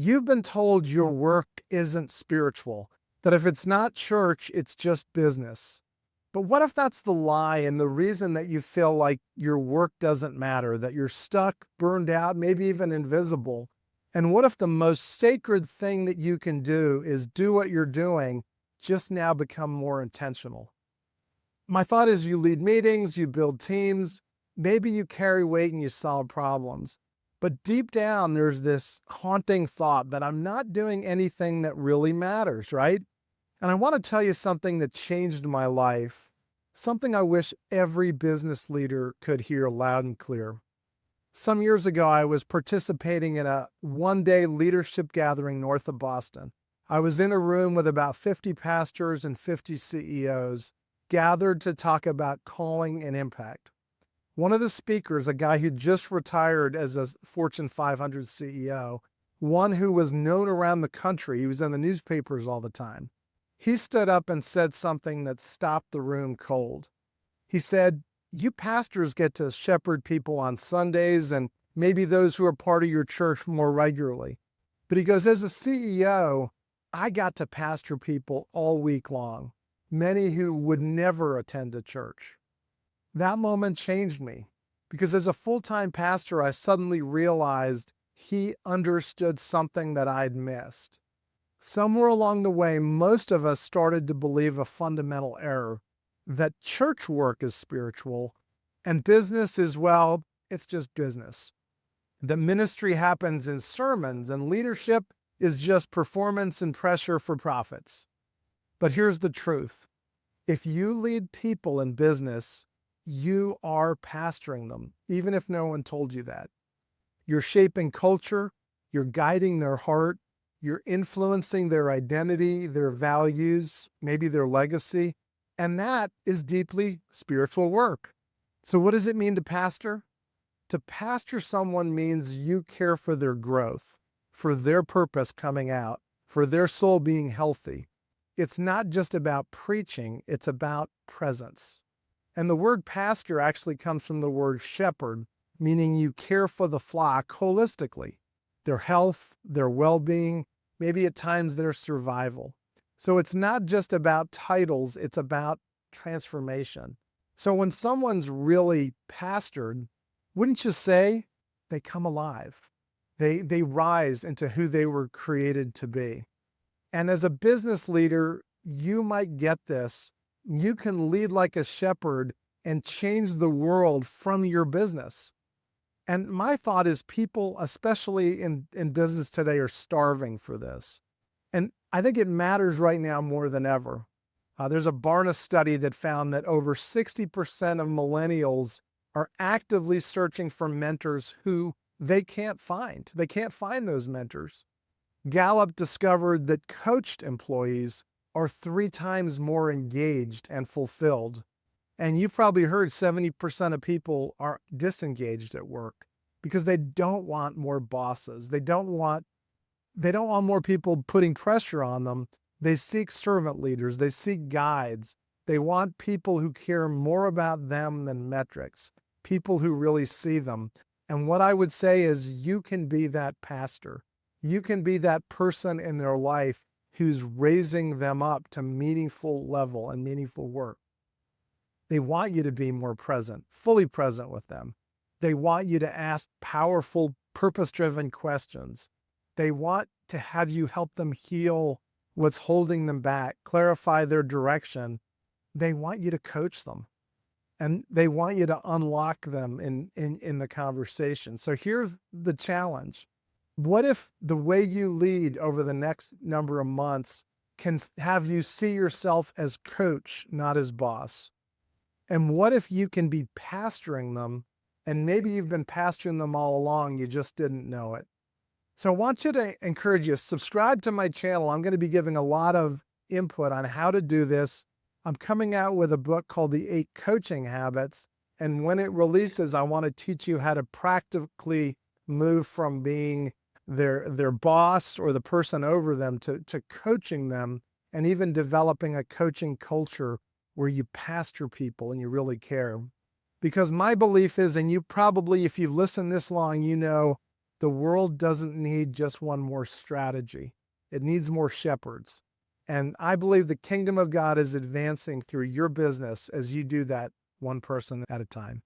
You've been told your work isn't spiritual, that if it's not church, it's just business. But what if that's the lie and the reason that you feel like your work doesn't matter, that you're stuck, burned out, maybe even invisible? And what if the most sacred thing that you can do is do what you're doing, just now become more intentional? My thought is you lead meetings, you build teams, maybe you carry weight and you solve problems. But deep down, there's this haunting thought that I'm not doing anything that really matters, right? And I want to tell you something that changed my life, something I wish every business leader could hear loud and clear. Some years ago, I was participating in a one-day leadership gathering north of Boston. I was in a room with about 50 pastors and 50 CEOs gathered to talk about calling and impact. One of the speakers, a guy who just retired as a Fortune 500 CEO, one who was known around the country, he was in the newspapers all the time. He stood up and said something that stopped the room cold. He said, "You pastors get to shepherd people on Sundays and maybe those who are part of your church more regularly. But," he goes, "as a CEO, I got to pastor people all week long, many who would never attend a church." That moment changed me because as a full-time pastor, I suddenly realized he understood something that I'd missed. Somewhere along the way, most of us started to believe a fundamental error that church work is spiritual and business is, well, it's just business. That ministry happens in sermons and leadership is just performance and pressure for profits. But here's the truth. If you lead people in business, you are pastoring them, even if no one told you that. You're shaping culture, you're guiding their heart, you're influencing their identity, their values, maybe their legacy, and that is deeply spiritual work. So what does it mean to pastor? To pastor someone means you care for their growth, for their purpose coming out, for their soul being healthy. It's not just about preaching, it's about presence. And the word pastor actually comes from the word shepherd, meaning you care for the flock holistically, their health, their well-being, maybe at times their survival. So it's not just about titles, it's about transformation. So when someone's really pastored, wouldn't you say they come alive? They rise into who they were created to be. And as a business leader, you might get this. You can lead like a shepherd and change the world from your business. And my thought is people, especially in business today, are starving for this. And I think it matters right now more than ever. There's a Barna study that found that over 60% of millennials are actively searching for mentors who they can't find. They can't find those mentors. Gallup discovered that coached employees are 3 times more engaged and fulfilled. And you've probably heard 70% of people are disengaged at work because they don't want more bosses. They don't want more people putting pressure on them. They seek servant leaders. They seek guides. They want people who care more about them than metrics, people who really see them. And what I would say is you can be that pastor. You can be that person in their life who's raising them up to meaningful level and meaningful work. They want you to be more present, fully present with them. They want you to ask powerful, purpose-driven questions. They want to have you help them heal what's holding them back, clarify their direction. They want you to coach them. And they want you to unlock them in the conversation. So here's the challenge. What if the way you lead over the next number of months can have you see yourself as coach, not as boss? And what if you can be pastoring them, and maybe you've been pastoring them all along, you just didn't know it? So I want you to encourage you, subscribe to my channel. I'm going to be giving a lot of input on how to do this. I'm coming out with a book called The 8 Coaching Habits. And when it releases, I want to teach you how to practically move from being their boss or the person over them to coaching them and even developing a coaching culture where you pastor people and you really care. Because my belief is, and you probably, if you've listened this long, you know, The world doesn't need just one more strategy. It needs more shepherds. And I believe the kingdom of God is advancing through your business as you do that one person at a time.